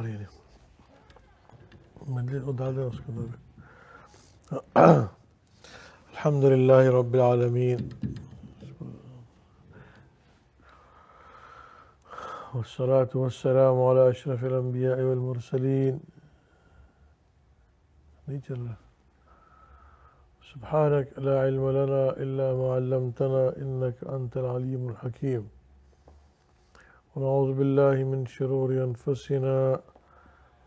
الحمد لله رب العالمين والصلاة والسلام على أشرف الأنبياء والمرسلين سبحانك لا علم لنا إلا ما علمتنا إنك أنت العليم الحكيم ونعوذ بالله من شرور أنفسنا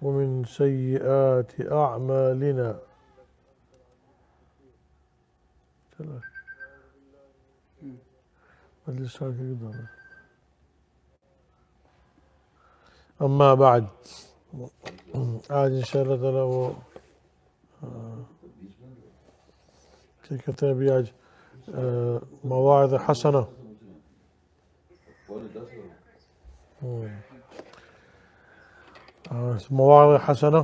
ومن سيئات أعمالنا أما بعد آج انشاءاللہ تعالیٰ وہ کیا کہتے ہیں ابھی آج مواعظ حسنہ مواعظ حسنہ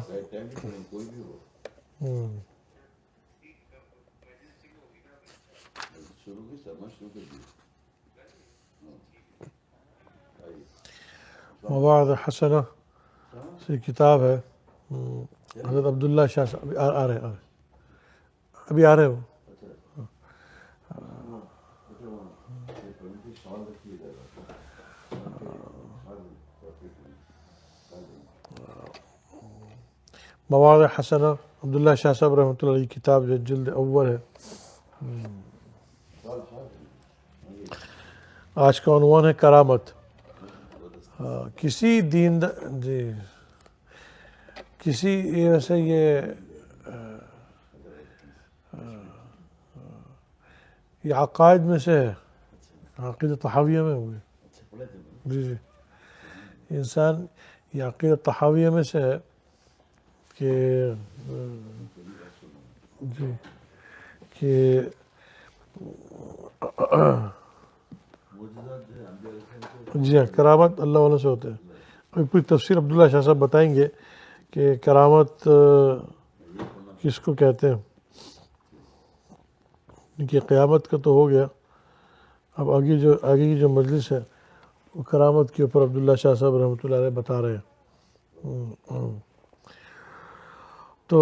مواعظ حسنہ سے کتاب ہے حضرت عبداللہ شاہ صاحب ابھی آ رہے ہو مواعظ حسنہ عبداللہ شاہ صاحب رحمۃ اللہ علیہ کتاب جو جلد اول ہے. آج کا عنوان ہے کرامت. کسی ویسے یہ عقائد میں سے ہے, عقیدہ طحاویہ میں ہوئے جی انسان یہ عقیدہ طحاویہ میں سے ہے کہ جی ہاں کرامت اللہ والوں سے ہوتے ہیں. ابھی پوری تفسیر عبداللہ شاہ صاحب بتائیں گے کہ کرامت کس کو کہتے ہیں. کہ قیامت کا تو ہو گیا, اب آگے کی جو مجلس ہے وہ کرامت کے اوپر عبداللہ شاہ صاحب رحمۃ اللہ علیہ بتا رہے ہیں. تو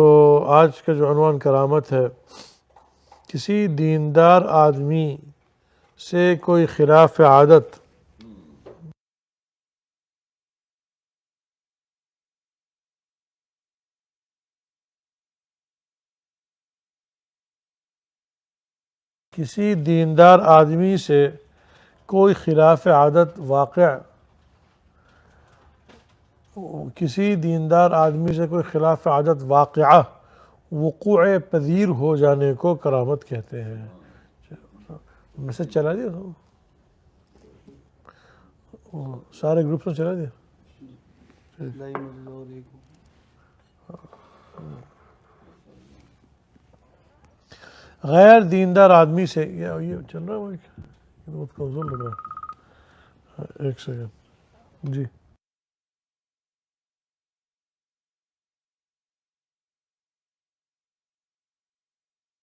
آج کا جو عنوان کرامت ہے, کسی دیندار آدمی سے کوئی خلاف عادت کسی دیندار آدمی سے کوئی خلاف عادت واقعہ وقوع پذیر ہو جانے کو کرامت کہتے ہیں. میسج چلا دیا سارے گروپس میں چلا دیا. غیر دیندار آدمی سے یہ چل رہا ہے, بہت کمزور لگ رہا ہے. ایک سیکنڈ جی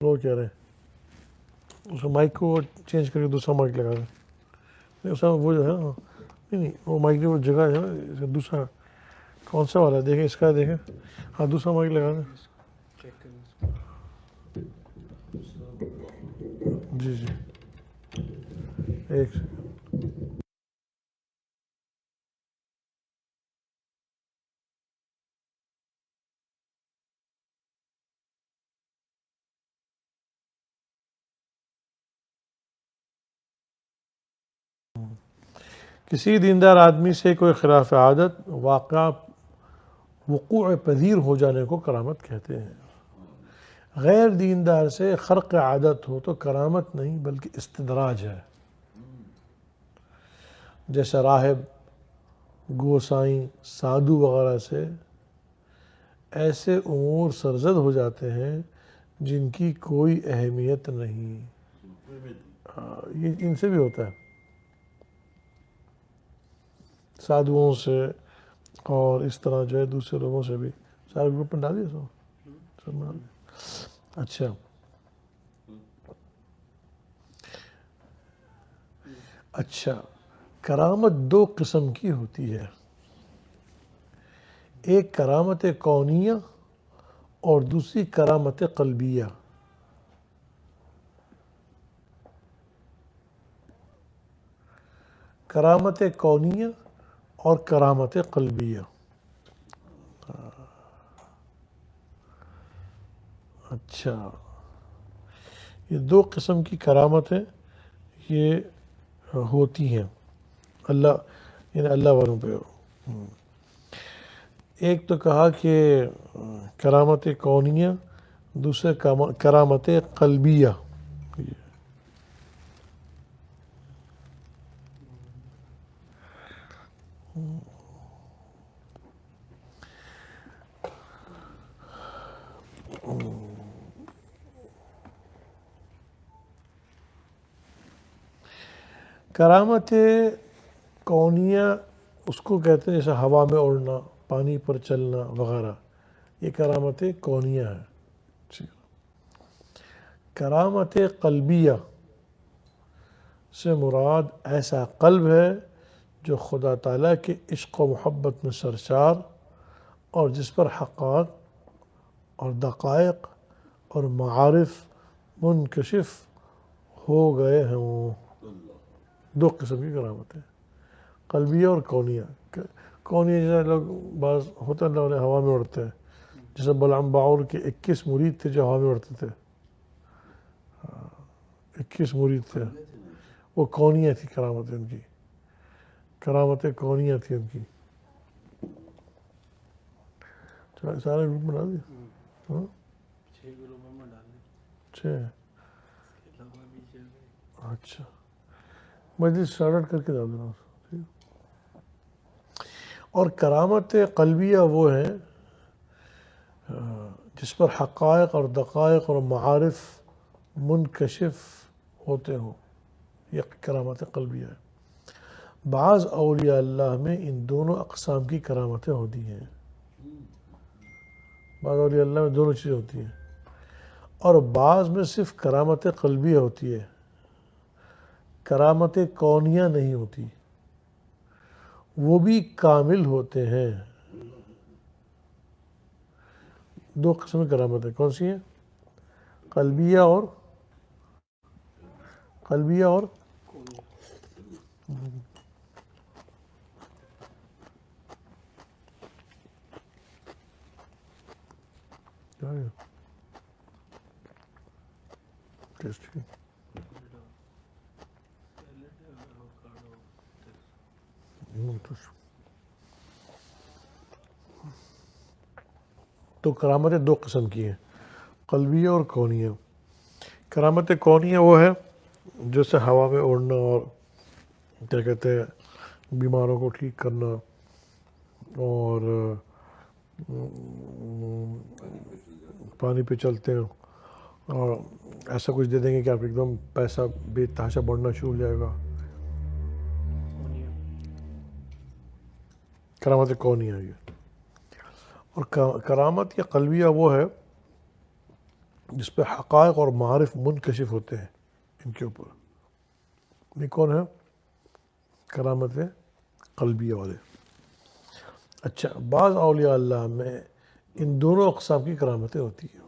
وہ کہہ رہے ہیں اس کو مائک کو چینج کر کے دوسرا مائک لگا دیں. اس میں وہ جو ہے نا نہیں وہ مائک کی وہ جگہ ہے نا دوسرا کون سا والا ہے دیکھیں, اس کا دیکھیں. ہاں دوسرا مائک لگا دیں. جی ایک کسی دیندار آدمی سے کوئی خلاف عادت وقوع پذیر ہو جانے کو کرامت کہتے ہیں. غیر دیندار سے خرق عادت ہو تو کرامت نہیں بلکہ استدراج ہے. جیسے راہب, گوسائیں, سادھو وغیرہ سے ایسے امور سرزد ہو جاتے ہیں جن کی کوئی اہمیت نہیں. یہ ان سے بھی ہوتا ہے, سادھوؤں سے اور اس طرح جو ہے دوسرے لوگوں سے بھی. سارے گروپ میں ڈالیے سب میں. اچھا کرامت دو قسم کی ہوتی ہے. ایک کرامت کونیہ اور دوسری کرامت قلبیہ. کرامت کونیہ اور کرامت قلبیہ. اچھا، یہ دو قسم کی کرامتیں یہ ہوتی ہیں اللہ، یعنی اللہ والوں پہ. ایک تو کہا کہ کرامت کونیہ، دوسرے کرامت قلبیہ. کرامت کونیہ اس کو کہتے ہیں جیسے ہوا میں اڑنا، پانی پر چلنا وغیرہ، یہ کرامت کونیہ ہے. کرامت قلبیہ سے مراد ایسا قلب ہے جو خدا تعالیٰ کے عشق و محبت میں سرشار اور جس پر حقائق اور دقائق اور معارف منکشف ہو گئے ہوں. دو قسم کی کرامت ہیں، قلبیہ اور کونیہ. کونیہ جیسے لوگ بعض ہوتا ہے نا ہوا میں اڑتے ہیں، جیسے بلعام باعور کے 21 مرید تھے جو ہوا میں اڑتے تھے. 21 مرید تھے، وہ کونیہ تھی کرامت ان کی، کرامت کونیہ تھی ان کی. سارے گروپ بنا دیا، 6 گروپوں میں ڈالیں. 6. اچھا، مجلس اسٹارٹ کر کے ڈال دینا. اور کرامت قلبیہ وہ ہے جس پر حقائق اور دقائق اور معارف منکشف ہوتے ہوں، یہ کرامت قلبیہ ہے. بعض اولیاء اللہ میں ان دونوں اقسام کی کرامتیں ہوتی ہیں. بعض اولیاء اللہ میں دونوں چیزیں ہوتی ہیں، اور بعض میں صرف کرامت قلبیہ ہوتی ہے، کرامت کونیہ نہیں ہوتی. وہ بھی کامل ہوتے ہیں. دو قسم کی کرامتیں کون سی ہیں؟ قلبیہ اور تو کرامتیں دو قسم کی ہیں، قلبیہ اور کونیہ. کرامت کونیہ وہ ہے جیسے ہوا میں اڑنا اور کیا کہتے ہیں بیماروں کو ٹھیک کرنا، اور پانی پہ چلتے ہیں اور ایسا کچھ دے دیں گے کہ آپ ایک دم پیسہ بے تحاشا بڑھنا شروع ہو جائے گا. کرامت کونیہ ہے. اور کرامت یا قلبیہ وہ ہے جس پہ حقائق اور معارف منکشف ہوتے ہیں ان کے اوپر. یہ کون ہے؟ کرامت قلبیہ والے. اچھا، بعض اولیاء اللہ میں ان دونوں اقسام کی کرامتیں ہوتی ہیں.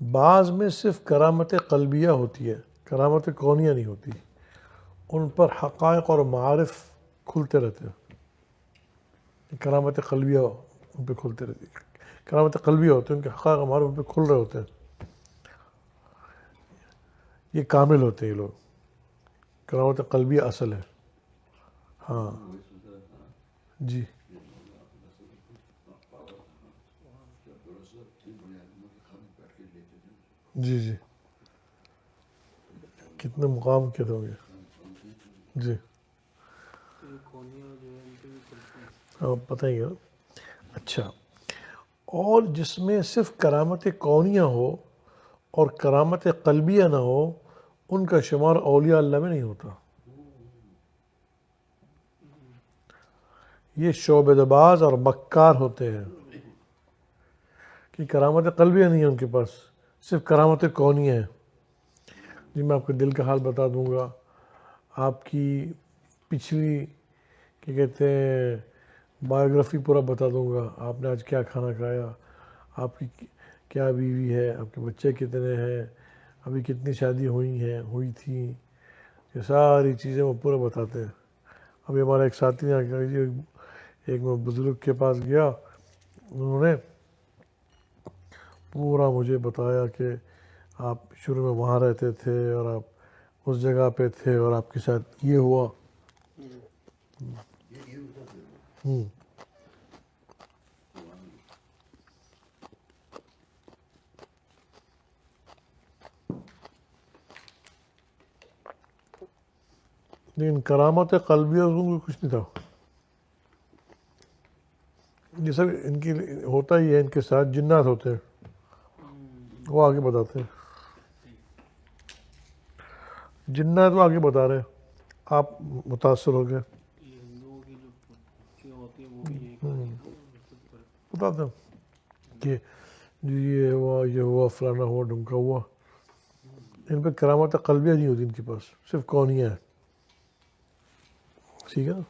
بعض میں صرف کرامت قلبیہ ہوتی ہے، کرامت کونیہ نہیں ہوتی. ان پر حقائق اور معارف کھلتے رہتے ہیں. کرامت قلبیہ ان پہ کھلتے رہتی ہے. کرامت قلبیہ ہوتے ہیں ان کے حقائق اور معارف ان پہ کھل رہے ہوتے ہیں. یہ کامل ہوتے ہیں یہ لوگ. کرامت قلبیہ اصل ہے. ہاں جی جی کتنے مقام کے ہوں گے. جی ہاں پتہ ہی ہے. اچھا، اور جس میں صرف کرامت کونیہ ہو اور کرامت قلبیہ نہ ہو ان کا شمار اولیاء اللہ میں نہیں ہوتا. یہ شعبہ باز اور مکار ہوتے ہیں کہ کرامت قلبیہ نہیں ہے ان کے پاس، صرف کرامت کونیہ ہے. جی میں آپ کے دل کا حال بتا دوں گا، آپ کی پچھلی کیا کہتے ہیں بایوگرافی پورا بتا دوں گا، آپ نے آج کیا کھانا کھایا، آپ کی کیا بیوی ہے، آپ کے بچے کتنے ہیں، ابھی کتنی شادی ہوئی تھیں، یہ ساری چیزیں وہ پورا بتاتے ہیں۔ ابھی ہمارا ایک ساتھی نے ایک میں بزرگ کے پاس گیا، انہوں نے پورا مجھے بتایا کہ آپ شروع میں وہاں رہتے تھے اور آپ اس جگہ پہ تھے اور آپ کے ساتھ یہ ہوا۔ لیکن کرامت قلبیہ میں کچھ نہیں تھا، یہ سب ان کی ہوتا ہی ہے، ان کے ساتھ جنات ہوتے ہیں، وہ آگے بتاتے ہیں، جنات وہ آگے بتا رہے ہیں، آپ متاثر ہو گئے، یہ ہندوؤں کی جو پوچھیاں ہوتی ہیں وہ بھی یہی کہانی بتاتے ہیں کہ جی یہ ہوا فلانا ہوا ڈھمکا ہوا۔ ان پہ کرامت قلبیہ نہیں ہوتی ان کے پاس، صرف کونیاں ہیں، ٹھیک ہے نا۔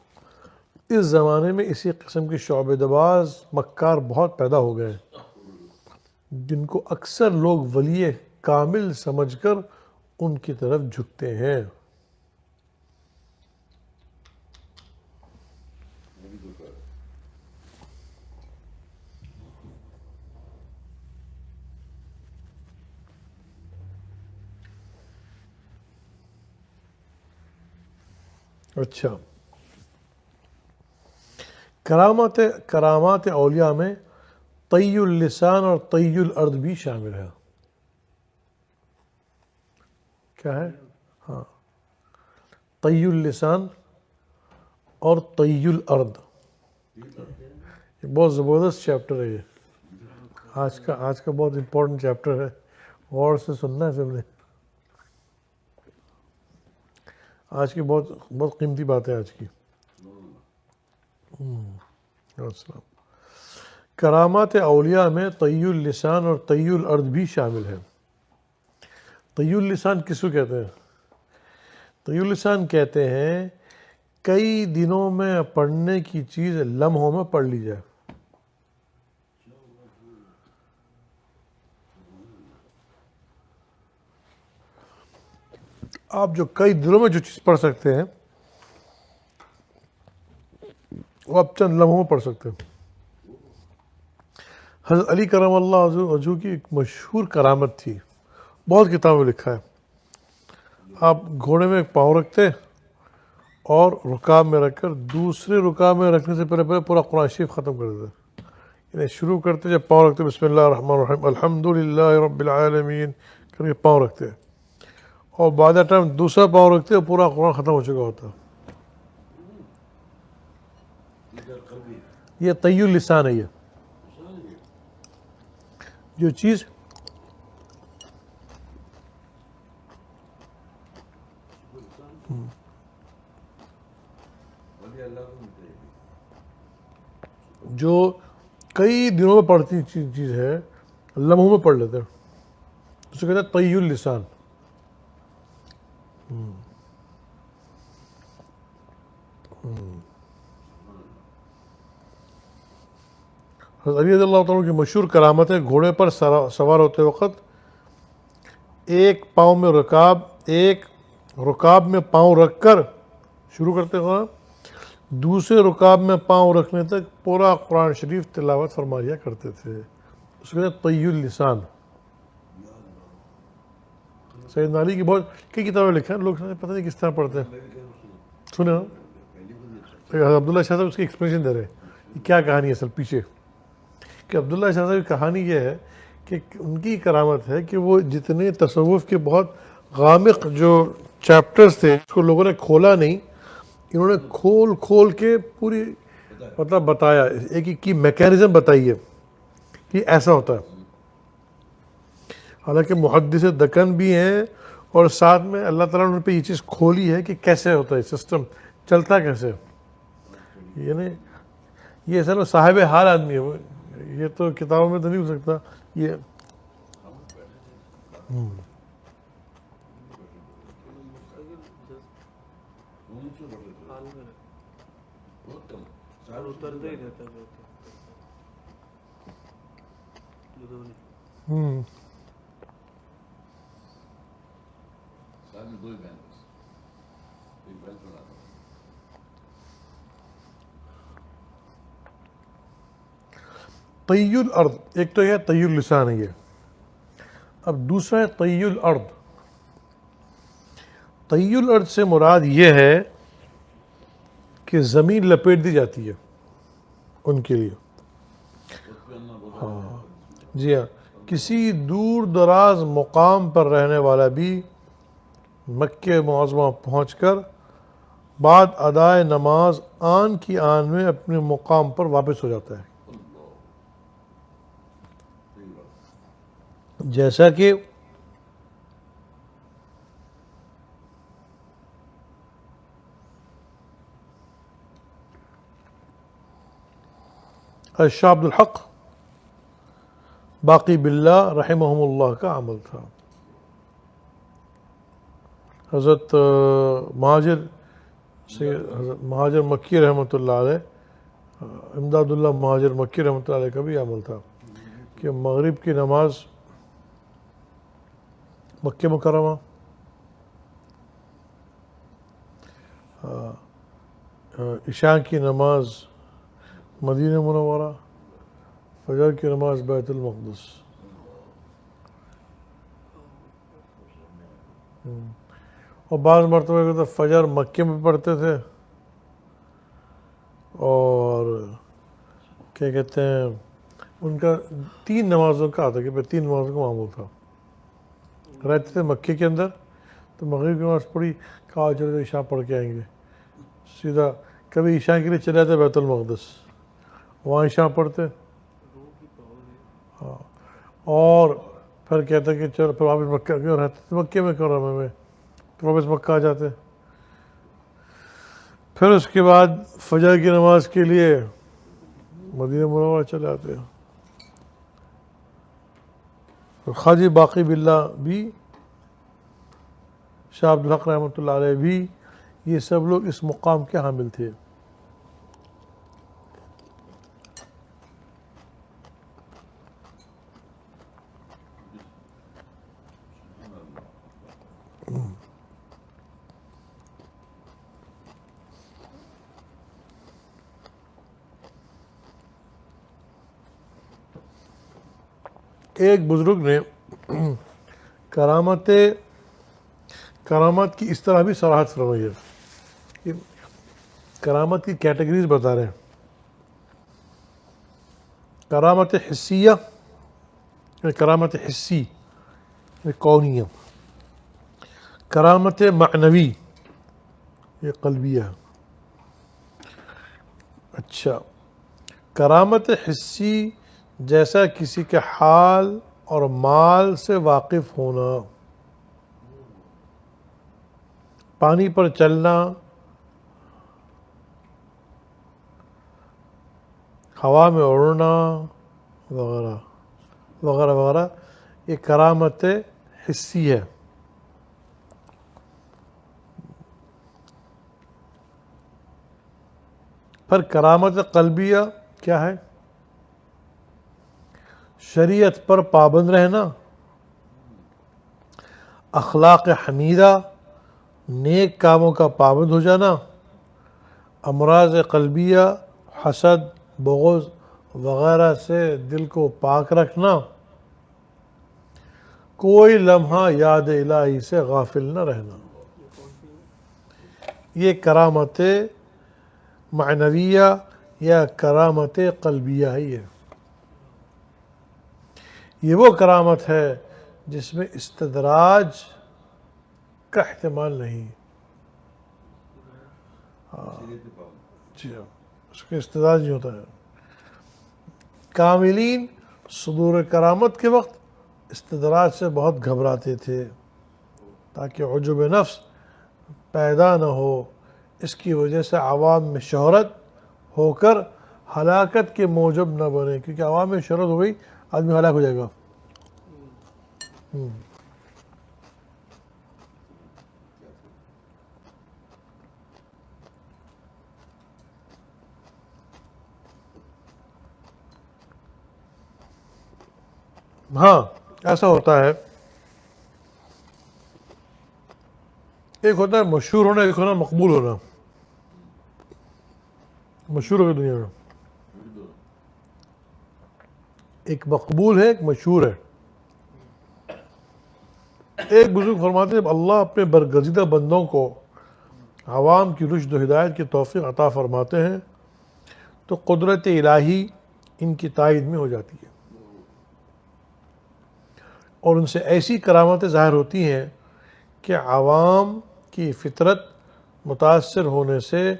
اس زمانے میں اسی قسم کے شعبہ دباز مکار بہت پیدا ہو گئے جن کو اکثر لوگ ولی کامل سمجھ کر ان کی طرف جھکتے ہیں۔ اچھا، کرامات اولیاء میں طی اللسان اور طی الارض بھی شامل ہے۔ کیا ہے؟ ہاں، طی اللسان اور طی الارض، یہ بہت زبردست چیپٹر ہے، یہ آج کا بہت امپورٹنٹ چیپٹر ہے، غور سے سننا ہے سب نے، آج کی بہت قیمتی بات ہے آج کی۔ السلام۔ کرامات اولیاء میں طی اللسان اور طی الارض بھی شامل ہے۔ طی اللسان کس کو کہتے ہیں؟ طی اللسان کہتے ہیں کئی دنوں میں پڑھنے کی چیز لمحوں میں پڑھ لی جائے۔ آپ جو کئی دنوں میں جو چیز پڑھ سکتے ہیں وہ آپ چند لمحوں میں پڑھ سکتے ہیں۔ حضرت علی کرم اللہ وجہہ کی ایک مشہور کرامت تھی، بہت کتابوں میں لکھا ہے۔ آپ گھوڑے میں ایک پاؤں رکھتے اور رکاب میں رکھ کر دوسرے رکاب میں رکھنے سے پہلے پورا قرآن شریف ختم کر دیتے، یعنی شروع کرتے جب پاؤں رکھتے بسم اللہ الرحمن الرحیم الحمدللہ رب العالمین کر کے پاؤں رکھتے، اور بعد ٹائم دوسرا پاؤں رکھتے اور پورا قرآن ختم ہو چکا ہوتا۔ یہ طی اللسان ہے، یہ جو چیز جو کئی دنوں میں پڑھتی چیز ہے لمحوں میں پڑھ لیتے ہیں، اسے کہتے ہیں طی اللسان۔ حضرت علی رضی اللہ تعالیٰ کی مشہور کرامت ہے، گھوڑے پر سوار ہوتے وقت ایک پاؤں میں ایک رکاب میں پاؤں رکھ کر شروع کرتے ہیں، دوسرے رکاب میں پاؤں رکھنے تک پورا قرآن شریف تلاوت فرما لیا کرتے تھے، اس کو کہتے ہیں طی اللسان۔ سیدنا علی کی بہت کئی کتابیں لکھا ہے، لوگ پتہ نہیں کس طرح پڑھتے ہیں، سنے نا حضرت عبداللہ شاہ صاحب اس کی ایکسپلینیشن دے رہے ہیں کیا کہانی ہے اصل پیچھے، کہ عبداللہ شاہ صاحب کی کہانی یہ ہے کہ ان کی کرامت ہے کہ وہ جتنے تصوف کے بہت غامق جو چیپٹرز تھے اس کو لوگوں نے کھولا نہیں، انہوں نے کھول کے پوری مطلب بتایا، ایک کی میکینزم بتائی ہے کہ ایسا ہوتا ہے۔ حالانکہ محدث دکن بھی ہیں اور ساتھ میں اللہ تعالیٰ نے ان پہ یہ چیز کھولی ہے کہ کیسے ہوتا ہے سسٹم، چلتا کیسے، یعنی یہ اصل میں صاحب حال آدمی ہے وہ، یہ تو کتابوں میں تو نہیں ہو سکتا یہ۔ حال میں اور اترتے ہی رہتا ہے طی الارض، ایک تو یہ طی اللسان ہے یہ، اب دوسرا ہے طی الارض۔ طی الارض سے مراد یہ ہے کہ زمین لپیٹ دی جاتی ہے ان کے لیے، جی ہاں، کسی دور دراز مقام پر رہنے والا بھی مکہ معظمہ پہنچ کر بعد ادائے نماز آن کی آن میں اپنے مقام پر واپس ہو جاتا ہے، جیسا کہ شاہ عبد الحق باقی باللہ رحمہم اللہ کا عمل تھا۔ حضرت حضرت مہاجر مکی رحمۃ اللہ علیہ، امداد اللہ مہاجر مکی رحمۃ اللہ علیہ کا بھی عمل تھا کہ مغرب کی نماز مکہ مکرمہ، عشاء کی نماز مدینہ منورہ، فجر کی نماز بیت المقدس۔ اور بعض مرتبہ تو فجر مکے میں پڑھتے تھے اور کیا کہتے ہیں ان کا 3 نمازوں کا آتا کہ 3 نمازوں کا معمول تھا، رہتے تھے مکے کے اندر تو مغرب کی نماز پڑھی، کہا چلے عشاء پڑھ کے آئیں گے، سیدھا کبھی عشاء کے لیے چلے جاتے بیت المقدس، وہاں عشاء پڑھتے، ہاں، اور پھر کہتے کہ چلو پھر واپس مکہ کیوں رہتے تھے مکے میں کرم میں، پھر واپس مکہ آ جاتے، پھر اس کے بعد فجر کی نماز کے لیے مدینہ منورہ چلے آتے۔ خواجہ باقی باللہ بھی، شاہ عبد الحق رحمۃ اللہ علیہ بھی، یہ سب لوگ اس مقام کے حامل تھے۔ ایک بزرگ نے کرامت کی اس طرح بھی صراحت فرمائی ہے کہ کرامت کی کیٹیگریز بتا رہے ہیں، کرامت حسیہ، کرامت حسی کونیہ، کرامت معنوی یہ قلبیہ، اچھا کرامت حسی جیسا کسی کے حال اور مال سے واقف ہونا، پانی پر چلنا، ہوا میں اڑنا وغیرہ وغیرہ وغیرہ، یہ کرامت حسی ہے۔ پھر کرامت قلبیہ کیا ہے؟ شریعت پر پابند رہنا، اخلاق حمیدہ، نیک کاموں کا پابند ہو جانا، امراض قلبیہ، حسد، بغض وغیرہ سے دل کو پاک رکھنا، کوئی لمحہ یاد الہی سے غافل نہ رہنا، یہ کرامت معنویہ یا کرامت قلبیہ ہی ہے۔ یہ وہ کرامت ہے جس میں استدراج کا احتمال نہیں، جی ہاں، اس کے استدراج نہیں ہوتا ہے۔ کاملین صدور کرامت کے وقت استدراج سے بہت گھبراتے تھے تاکہ عجب نفس پیدا نہ ہو، اس کی وجہ سے عوام میں شہرت ہو کر ہلاکت کے موجب نہ بنے، کیونکہ عوام میں شہرت ہو گئی آدمی ہلاک ہو جائے گا۔ ہاں ایسا ہوتا ہے، ایک ہوتا ہے مشہور ہونا، ایک ہونا مقبول ہونا. مشہور ہو دنیا میں ایک مقبول ہے، ایک مشہور ہے. ایک بزرگ فرماتے ہیں جب اللہ اپنے برگزیدہ بندوں کو عوام کی رشد و ہدایت کی توفیق عطا فرماتے ہیں تو قدرت الہی ان کی تائید میں ہو جاتی ہے، اور ان سے ایسی کرامتیں ظاہر ہوتی ہیں کہ عوام کی فطرت متاثر ہونے سے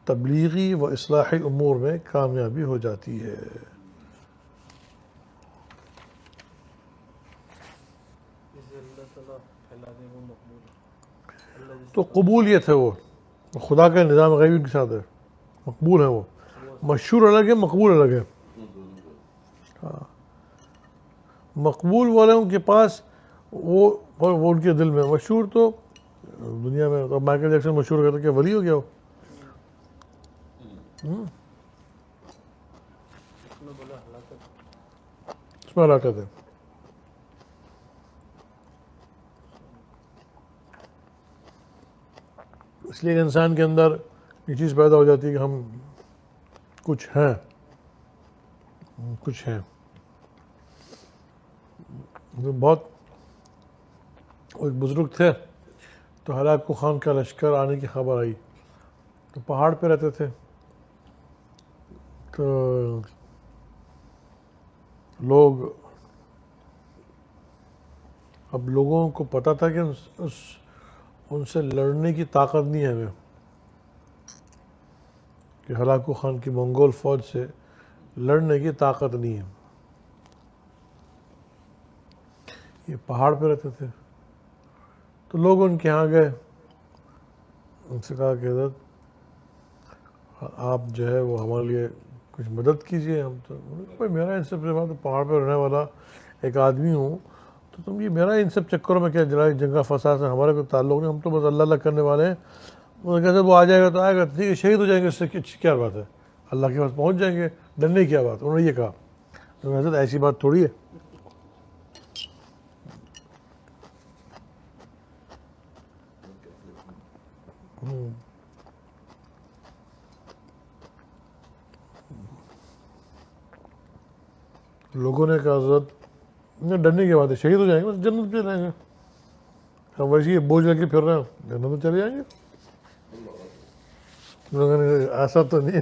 تبلیغی و اصلاحی امور میں کامیابی ہو جاتی ہے. جسے اللہ تعالیٰ پھیلا دے وہ مقبول ہے. اللہ جس تو قبولیت ہے وہ خدا کا نظام غیبی ان کے ساتھ ہے، مقبول ہے وہ. مشہور الگ ہے، مقبول الگ ہے. مقبول والوں کے پاس وہ ان کے دل میں، مشہور تو دنیا میں. تو مائیکل جیکسن مشہور کرتا کہ ولی ہو گیا وہ. اس میں بولا ہلاکت. اس میں ہلاکت ہے. اس لیے انسان کے اندر یہ چیز پیدا ہو جاتی ہے کہ ہم کچھ ہیں، کچھ ہیں. بہت ایک بزرگ تھے تو ہلاکو خان کا لشکر آنے کی خبر آئی تو پہاڑ پہ رہتے تھے. تو لوگ، اب لوگوں کو پتہ تھا کہ ان سے لڑنے کی طاقت نہیں ہے ہمیں، کہ ہلاکو خان کی منگول فوج سے لڑنے کی طاقت نہیں ہے. یہ پہاڑ پہ رہتے تھے تو لوگ ان کے ہاں گئے، ان سے کہا کہ حضرت آپ جو ہے وہ ہمارے لیے کچھ مدد کیجئے. ہم تو بھائی میرا ان سب سے بات، پہاڑ پہ رہنے والا ایک آدمی ہوں، تو تم یہ میرا ان سب چکروں میں کیا جلائے جنگا فساد سے ہمارا کوئی تعلق نہیں، ہم تو بس اللہ اللہ کرنے والے ہیں. انہوں نے کہا وہ آ جائے گا تو آئے گا، ٹھیک ہے شہید ہو جائیں گے، اس سے کیا بات ہے، اللہ کے پاس پہنچ جائیں گے، ڈرنے کی کیا بات. انہوں نے یہ کہا. تو حضرت ایسی بات تھوڑی ہے. لوگوں نے کہا حضرت ڈرنے کی بات ہے، شہید ہو جائیں گے، جنت پہ رہیں گے، ہم ویسے ہی بوجھ لے کے پھر رہے ہیں، جنت میں چلے جائیں گے. لوگوں نے کہا ایسا تو نہیں ہے،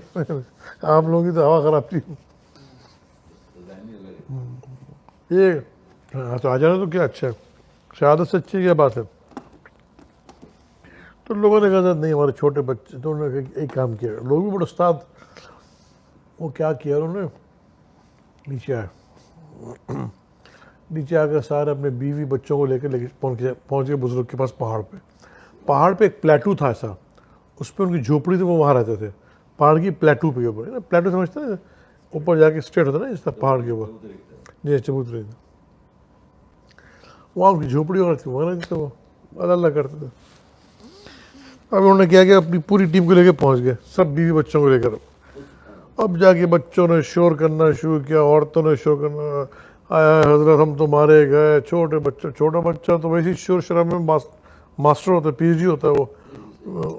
آپ لوگوں کی تو ہوا خراب تھی. یہ ہاں تو آ جانا تو کیا اچھا ہے، شہادت سے اچھی کیا بات ہے. تو لوگوں نے کہا حضرت نہیں ہمارے چھوٹے بچے. تو انہوں نے ایک کام کیا، لوگ بھی بڑے استاد، وہ کیا کیا انہوں نے، نیچے آئے، نیچے آ کر سارے اپنے بیوی بچوں کو لے کے پہنچ گئے بزرگ کے پاس. پہاڑ پہ ایک پلیٹو تھا ایسا، اس پہ ان کی جھوپڑی تھی، وہ وہاں رہتے تھے پہاڑ کی پلیٹو پہ. اوپر پلیٹو سمجھتے ہیں اوپر جا کے اسٹریٹ ہوتا ہے نا اس طرح پہاڑ کے اوپر، جی چبوترے، وہاں ان کی جھوپڑی اور تھی، وہاں رہتے تھے، وہ اللہ اللہ کرتے تھے. اب انہوں نے کیا کہ اپنی پوری ٹیم کو لے کے پہنچ گئے، سب بیوی بچوں کو لے کر. اب جا کے بچوں نے شور کرنا شروع کیا، عورتوں نے شور کرنا، آیا حضرت ہم تو مارے گئے. چھوٹا بچہ تو ویسے شور شرابے میں ماسٹر ہوتا ہے، پی ایچ ڈی ہوتا ہے.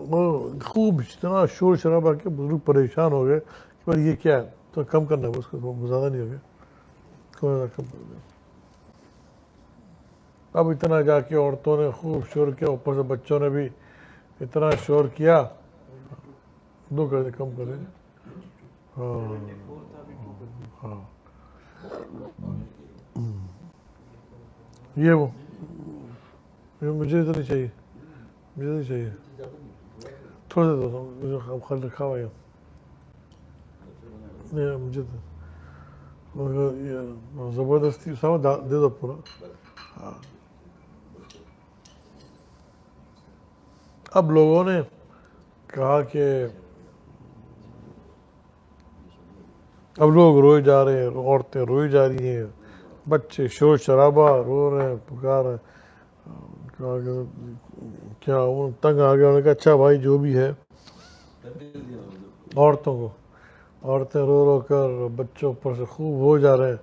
وہ خوب اتنا شور شرابہ کہ بزرگ پریشان ہو گئے کہ پر یہ کیا ہے. تو کم کرنا ہے اس کو، زیادہ نہیں ہو گیا، تھوڑا سا کم کر دیا. اب اتنا جا کے عورتوں نے خوب شور کیا، اوپر سے بچوں نے بھی اتنا شور کیا. دو کر دیں، کم کر دیں. ہاں یہ وہ مجھے تو نہیں چاہیے، مجھے نہیں چاہیے، تھوڑا سا دو، مجھے خل رکھا ہوا ہے نہیں مجھے تو زبردستی سب دے دو پورا. ہاں اب لوگوں نے کہا کہ اب لوگ روئے جا رہے ہیں، عورتیں روئی جا رہی ہیں، بچے شور شرابہ رو رہے ہیں، پکار رہے ہیں. کہا کہ کیا وہ تنگ آ گیا. انہوں نے کہا اچھا بھائی جو بھی ہے، عورتیں رو رو کر بچوں پر سے خوب ہو جا رہے ہیں.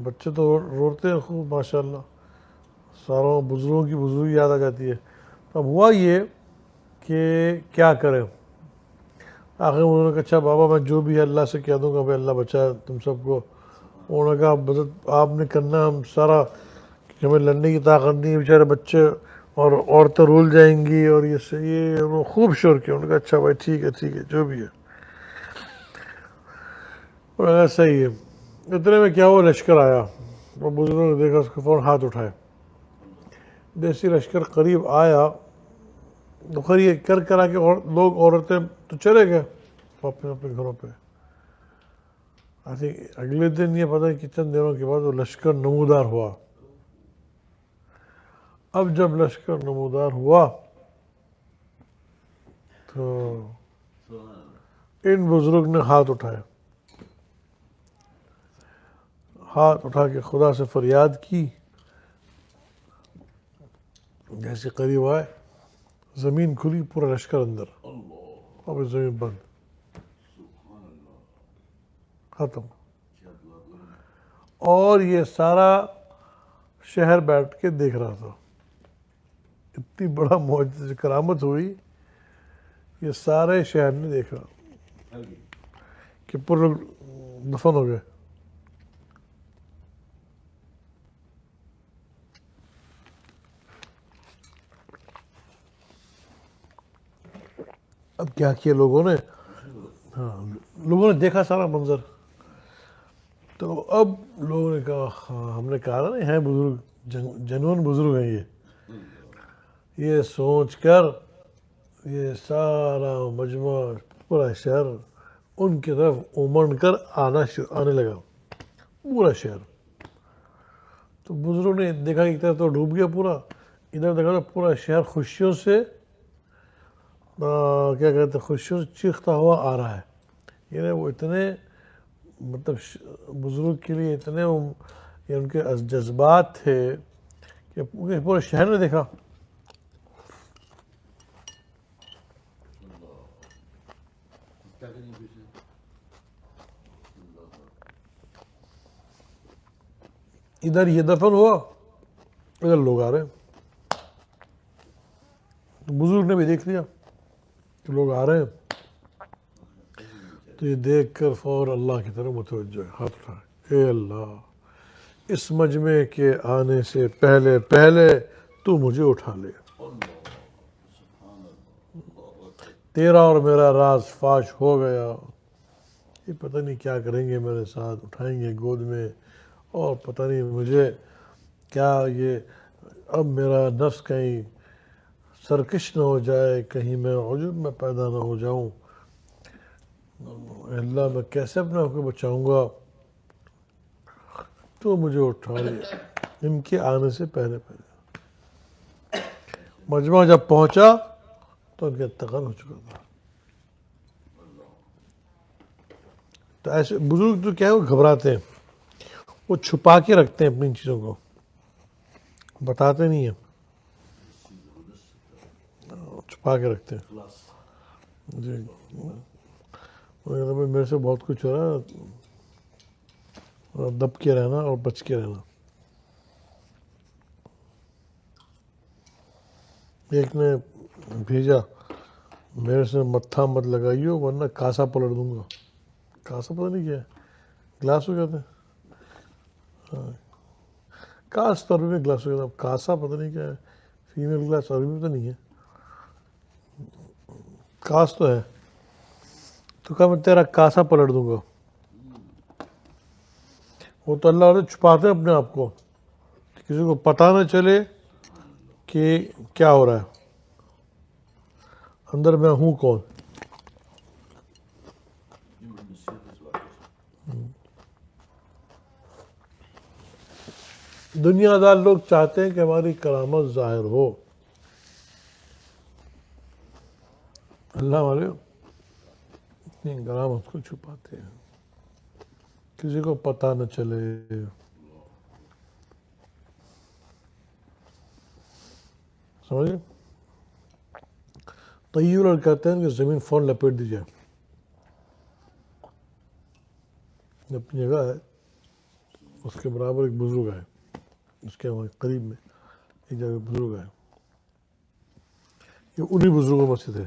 بچے تو روتے ہیں خوب ماشاء اللہ، ساروں بزرگوں کی بزرگی یاد آ جاتی ہے. اب ہوا یہ کہ کیا کریں، آخر انہوں نے کہا اچھا بابا میں جو بھی ہے اللہ سے کہہ دوں گا بھائی اللہ بچائے تم سب کو. انہوں نے کہا حضرت آپ نے کرنا ہم سارا، کہ ہمیں لڑنے کی طاقت نہیں ہے، بیچارے بچے اور عورتیں رول جائیں گی اور یہ انہوں نے خوب شور کیا. انہوں نے کہا اچھا بھائی ٹھیک ہے جو بھی ہے. اور ایسا ہی ہے. اتنے میں کیا ہوا، لشکر آیا، اور بزرگوں نے دیکھا اس کے فوراً ہاتھ اٹھائے. جیسے لشکر قریب آیا تو خیر یہ کرا کے لوگ عورتیں تو چلے گئے اپنے اپنے گھروں پہ. اگلے دن یہ پتہ ہے کہ چند دنوں کے بعد وہ لشکر نمودار ہوا. اب جب لشکر نمودار ہوا تو ان بزرگ نے ہاتھ اٹھائے، ہاتھ اٹھا کے خدا سے فریاد کی. جیسے قریب آئے زمین کھلی، پورا لشکر اندر، اب زمین بند، ختم. اور یہ سارا شہر بیٹھ کے دیکھ رہا تھا. اتنی بڑا معجزہ کرامت ہوئی، یہ سارے شہر نے دیکھا کہ پورے لوگ دفن ہو گئے. اب کیا کیا لوگوں نے، لوگوں نے دیکھا سارا منظر. تو اب لوگوں نے کہا ہاں ہم نے کہا نا ہیں بزرگ، جنون بزرگ ہیں یہ سوچ کر یہ سارا مجمع پورا شہر ان کی طرف امڑ کر آنے لگا، پورا شہر. تو بزرگوں نے دیکھا ایک طرف تو ڈوب گیا پورا، ادھر دیکھا تو پورا شہر خوشیوں سے کیا کہتے ہیں، خوشیوں سے چیختا ہوا آ رہا ہے. یعنی وہ اتنے مطلب بزرگ کے لیے اتنے ان کے جذبات تھے کہ پورے شہر نے دیکھا. ادھر یہ دفن ہوا، ادھر لوگ آ رہے ہیں. بزرگ نے بھی دیکھ لیا کہ لوگ آ رہے ہیں، تو یہ دیکھ کر فوراً اللہ کی طرف متوجہ ہے، ہاتھ اٹھائے، اے اللہ اس مجمع کے آنے سے پہلے تو مجھے اٹھا لے، تیرا اور میرا راز فاش ہو گیا. یہ پتہ نہیں کیا کریں گے میرے ساتھ، اٹھائیں گے گود میں، اور پتہ نہیں مجھے کیا یہ اب میرا نفس کہیں سرکش نہ ہو جائے، کہیں میں عجب میں پیدا نہ ہو جاؤں. اللہ میں کیسے اپنے آپ کو بچاؤں گا، تو مجھے اٹھا لیا ان کے آنے سے پہلے. مجمع جب پہنچا تو ان کا انتقال ہو چکا تھا. تو ایسے بزرگ تو کیا ہے، وہ گھبراتے ہیں، وہ چھپا کے رکھتے ہیں اپنی چیزوں کو، بتاتے نہیں ہیں، چھپا کے رکھتے ہیں. جی میرے سے بہت کچھ ہو رہا ہے، دب کے رہنا اور بچ کے رہنا. ایک نے بھیجا میرے سے متھا مت لگائیو ورنہ کاسا پلٹ دوں گا. کاسا پتہ نہیں کیا ہے، گلاس ہو کہتے ہیں، کاس تو عربی میں گلاس ہو جاتا ہے، کاسا پتہ نہیں کیا ہے، فیمیل گلاس عربی میں تو نہیں ہے، کاس تو ہے. تو کہا میں تیرا کاسا پلٹ دوں گا. وہ تو اللہ علیہ چھپاتے ہیں اپنے آپ کو، کسی کو پتہ نہ چلے کہ کیا ہو رہا ہے اندر، میں ہوں کون. دنیا دار لوگ چاہتے ہیں کہ ہماری کرامت ظاہر ہو، اللہ والے اپنی کرامت کو چھپاتے ہیں، کسی کو پتہ نہ چلے. سمجھے؟ طیور اور کہتے ہیں کہ زمین فون لپیٹ دی جائے، اپنی جگہ ہے اس کے برابر ایک بزرگ ہے، اس کے وہاں قریب میں ایک جگہ بزرگ ہے، یہ انہی بزرگوں میں سے تھے،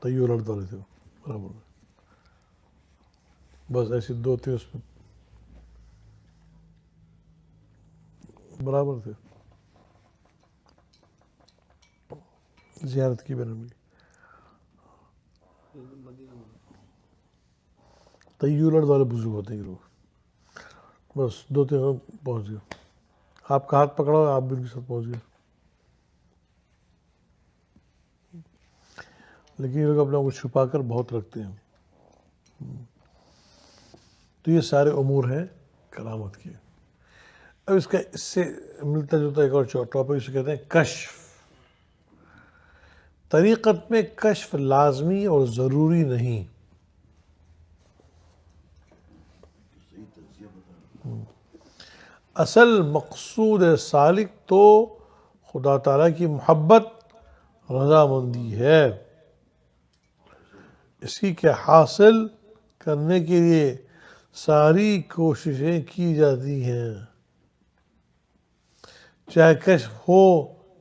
طیور الارض والے تھے برابر میں، بس ایسے دو تین اس میں برابر تھے، زیارت کی میں نے ان کی مدینہ میں طیور الارض والے بزرگ ہوتے ہیں یہ لوگ، بس دو تین پہنچ گئے، آپ کا ہاتھ پکڑا ہوا آپ بھی ان کے ساتھ پہنچ گئے، لیکن یہ لوگ اپنے آپ کو چھپا کر بہت رکھتے ہیں۔ تو یہ سارے امور ہیں کرامت کے۔ اب اس سے ملتا جلتا ایک اور ٹاپک اسے کہتے ہیں کشف۔ طریقت میں کشف لازمی اور ضروری نہیں، اصل مقصود سالک تو خدا تعالیٰ کی محبت، رضامندی ہے، اسی کے حاصل کرنے کے لیے ساری کوششیں کی جاتی ہیں، چاہے کشف ہو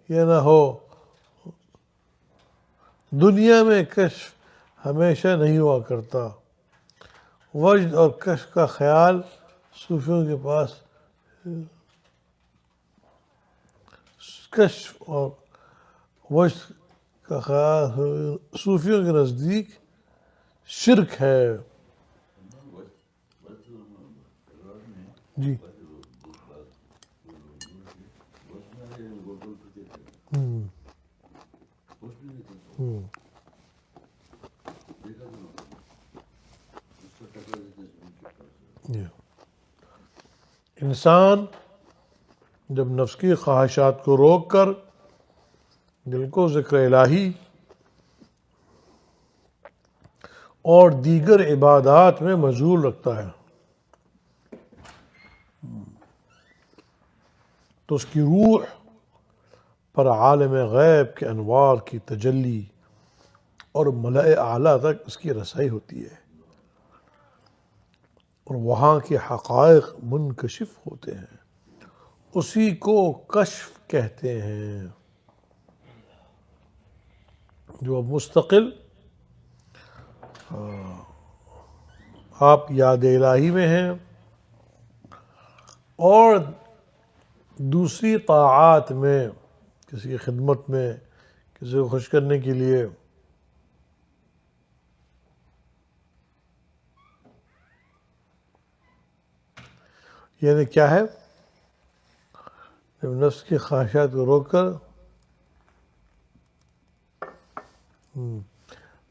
یا نہ ہو۔ دنیا میں کشف ہمیشہ نہیں ہوا کرتا، وجد اور کشف کا خیال صوفیوں کے پاس، کشف اور وجد کا خیال صوفیوں کے نزدیک شرک ہے۔ جی انسان جب نفس کی خواہشات کو روک کر دل کو ذکر الہی اور دیگر عبادات میں مشغول رکھتا ہے تو اس کی روح پر عالم غیب کے انوار کی تجلی اور ملأ اعلیٰ تک اس کی رسائی ہوتی ہے، اور وہاں کے حقائق منکشف ہوتے ہیں، اسی کو کشف کہتے ہیں۔ جو اب مستقل آپ یاد الہی میں ہیں اور دوسری طاعات میں، کسی کی خدمت میں، کسی کو خوش کرنے کے لیے، یعنی کیا ہے، جب نفس کی خواہشات کو روک کر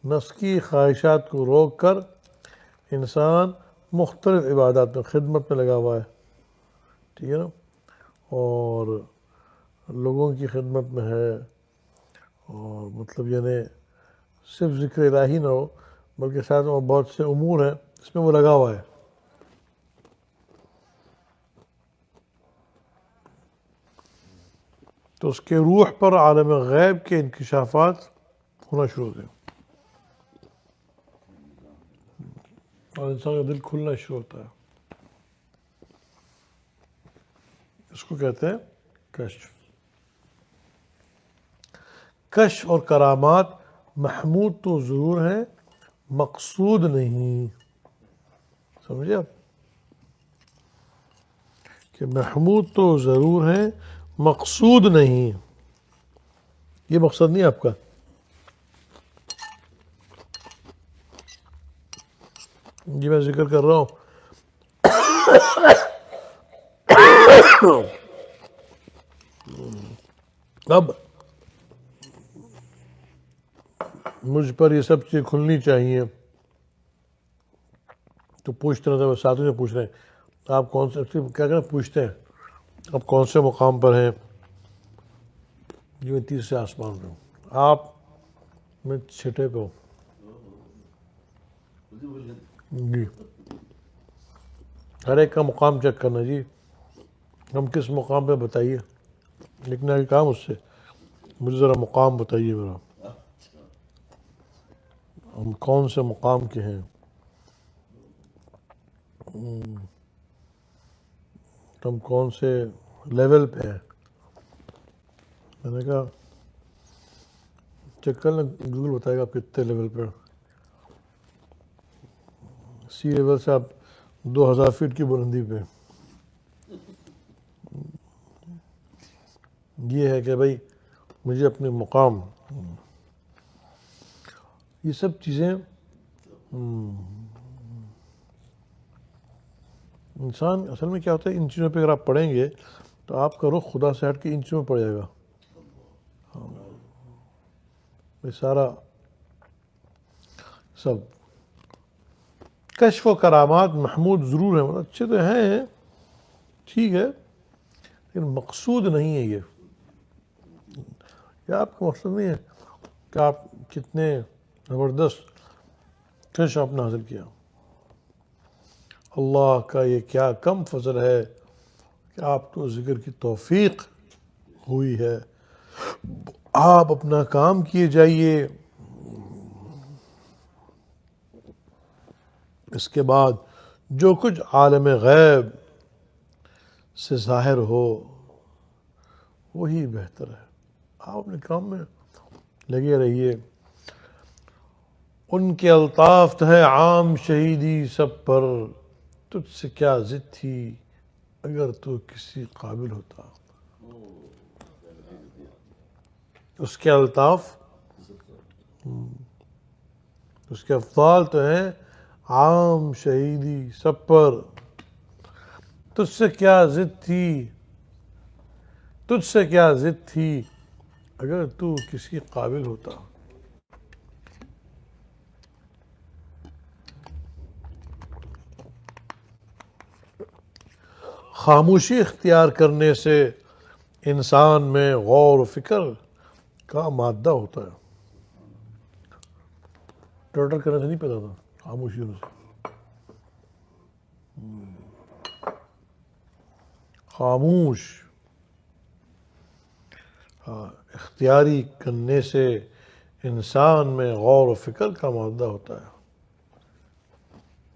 نفس کی خواہشات کو روک کر انسان مختلف عبادات میں خدمت میں لگا ہوا ہے، ٹھیک ہے نا، اور لوگوں کی خدمت میں ہے، اور مطلب یعنی صرف ذکر الہی نہ ہو بلکہ ساتھ میں بہت سے امور ہیں اس میں وہ لگا ہوا ہے، تو اس کے روح پر عالم غیب کے انکشافات ہونا شروع ہوتے ہیں اور انسان کا دل کھلنا شروع ہوتا ہے، اس کو کہتے ہیں کشف۔ کشف اور کرامات محمود تو ضرور ہیں، مقصود نہیں، سمجھے آپ، کہ محمود تو ضرور ہیں، مقصود نہیں، یہ مقصد نہیں آپ کا۔ جی میں ذکر کر رہا ہوں اب مجھ پر یہ سب چیزیں کھلنی چاہیے، تو پوچھتے رہتے ہیں، ساتھیوں سے پوچھ رہے ہیں آپ کون سے، کیا کہنا پوچھتے ہیں آپ کون سے مقام پر ہیں، جی میں تیسرے آسمان پہ ہوں، آپ میں چھٹے پہ ہوں، جی ہر ایک کا مقام چیک کرنا، جی ہم کس مقام پہ بتائیے، لکھنا کا کام اس سے، مجھے ذرا مقام بتائیے میرا، ہم کون سے مقام کے ہیں۔ تم کون سے لیول پہ ہیں؟ میں نے کہا چیک کر لیں، گوگل بتائے گا آپ کتنے لیول پہ. سی لیول سے آپ 2000 فیٹ کی بلندی پہ. یہ ہے کہ بھائی مجھے اپنے مقام، یہ سب چیزیں انسان اصل میں کیا ہوتا ہے، ان چیزوں پہ اگر آپ پڑھیں گے تو آپ کا رخ خدا سے ہٹ کے ان چیزوں میں پڑ جائے گا. یہ سارا سب کشف و کرامات محمود ضرور ہیں، مطلب اچھے تو ہیں، ٹھیک ہے، لیکن مقصود نہیں ہے یہ آپ کا مقصد نہیں ہے کہ آپ کتنے زبردست کشف آپ نے حاصل کیا. اللہ کا یہ کیا کم فضل ہے کہ آپ کو ذکر کی توفیق ہوئی ہے. آپ اپنا کام کیے جائیے، اس کے بعد جو کچھ عالم غیب سے ظاہر ہو وہی بہتر ہے. آپ اپنے کام میں لگے رہیے. ان کے الطاف ہے عام شہیدی سب پر، تجھ سے کیا ضد تھی اگر تو کسی قابل ہوتا. اس کے الطاف، اس کے افضال تو ہیں عام شہیدی سب پر، تجھ سے کیا ضد تھی، تجھ سے کیا ضد تھی اگر تو کسی قابل ہوتا. خاموشی اختیار کرنے سے انسان میں غور و فکر کا مادہ ہوتا ہے. ٹوٹر کرنے سے نہیں پیدا ہوتا، خاموشی ہونے سے. خاموش اختیاری کرنے سے انسان میں غور و فکر کا مادہ ہوتا ہے،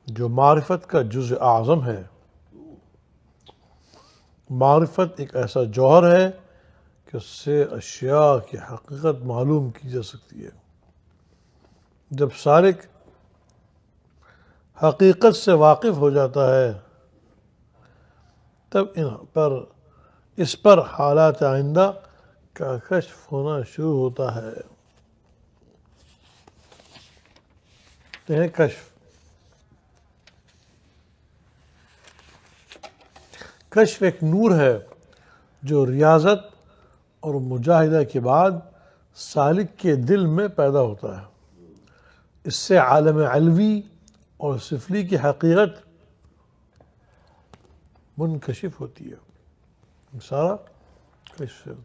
جو معرفت کا جزء اعظم ہے. معرفت ایک ایسا جوہر ہے کہ اس سے اشیاء کی حقیقت معلوم کی جا سکتی ہے. جب سالک حقیقت سے واقف ہو جاتا ہے تب اس پر حالات آئندہ کا کشف ہونا شروع ہوتا ہے. کشف ایک نور ہے جو ریاضت اور مجاہدہ کے بعد سالک کے دل میں پیدا ہوتا ہے. اس سے عالم علوی اور سفلی کی حقیقت منکشف ہوتی ہے. سارا کشف ہوتا ہے.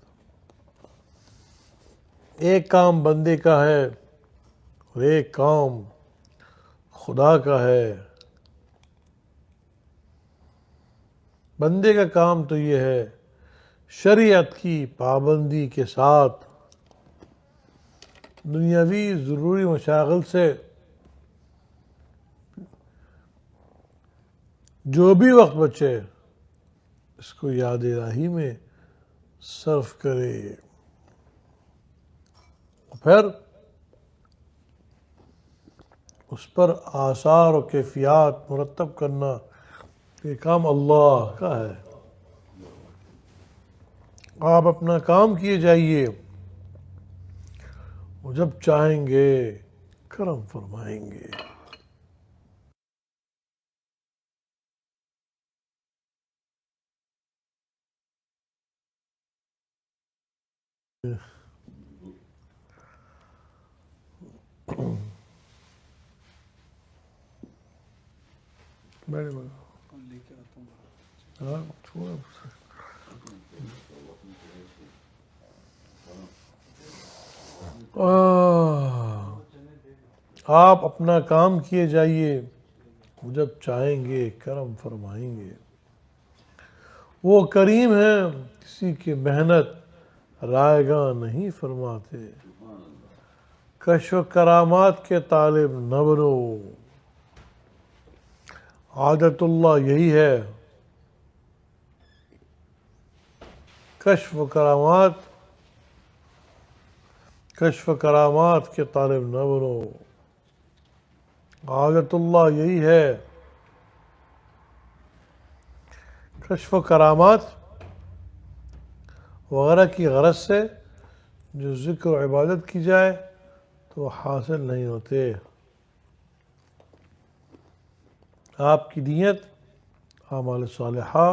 ایک کام بندے کا ہے اور ایک کام خدا کا ہے. بندے کا کام تو یہ ہے شریعت کی پابندی کے ساتھ دنیاوی ضروری مشاغل سے جو بھی وقت بچے اس کو یاد الہی میں صرف کرے. پھر اس پر آثار و کیفیات مرتب کرنا یہ کام اللہ کا ہے. آپ اپنا کام کیے جائیے، وہ جب چاہیں گے کرم فرمائیں گے. لے کے آتا ہوں. آپ اپنا کام کیے جائیے، وہ جب چاہیں گے کرم فرمائیں گے. وہ کریم ہیں کسی کی محنت رائے گاں نہیں فرماتے. کشف و کرامات کے طالب نہ بنو. عادت اللہ یہی ہے کشف کرامات کے طالب نہ بنو. غایت اللہ یہی ہے. کشف کرامات وغیرہ کی غرض سے جو ذکر و عبادت کی جائے تو وہ حاصل نہیں ہوتے. آپ کی نیت اعمال صالحہ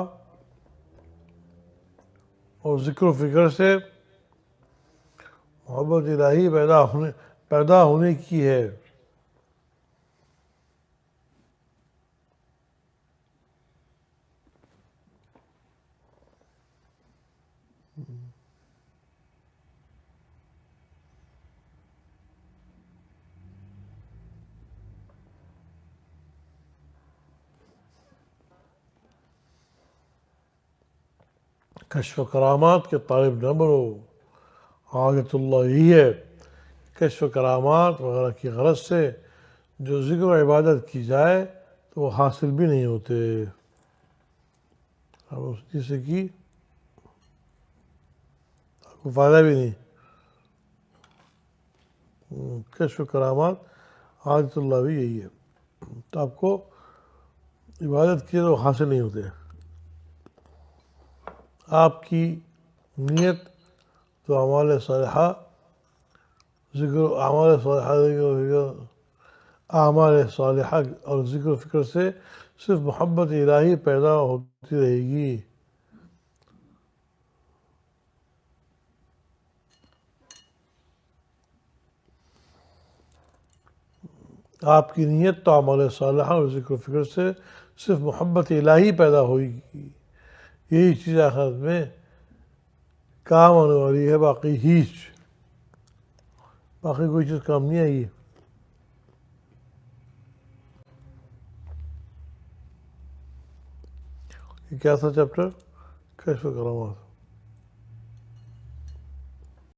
اور ذکر و فکر سے محبت الہی پیدا ہونے کی ہے. کشف کرامات کے طالب نہ بنو. غایت اللہ یہی ہے. کشف کرامات وغیرہ کی غرض سے جو ذکر و عبادت کی جائے تو وہ حاصل بھی نہیں ہوتے. اب اس چیز سے کی کو فائدہ بھی نہیں. کشف کرامات غایت اللہ بھی یہی ہے. تو آپ کو عبادت کی تو حاصل نہیں ہوتے. آپ کی نیت تو اعمال صالحہ اعمال صالحہ اور ذکر و فکر سے صرف محبت الہی پیدا ہوتی رہے گی. آپ کی نیت تو اعمال صالحہ اور ذکر و فکر سے صرف محبت الہی پیدا ہوئے گی. یہی چیز آخرت میں کام آنے والی ہے. باقی کوئی چیز کام نہیں آئی. یہ کیا تھا چیپٹر؟ کشف کرامات.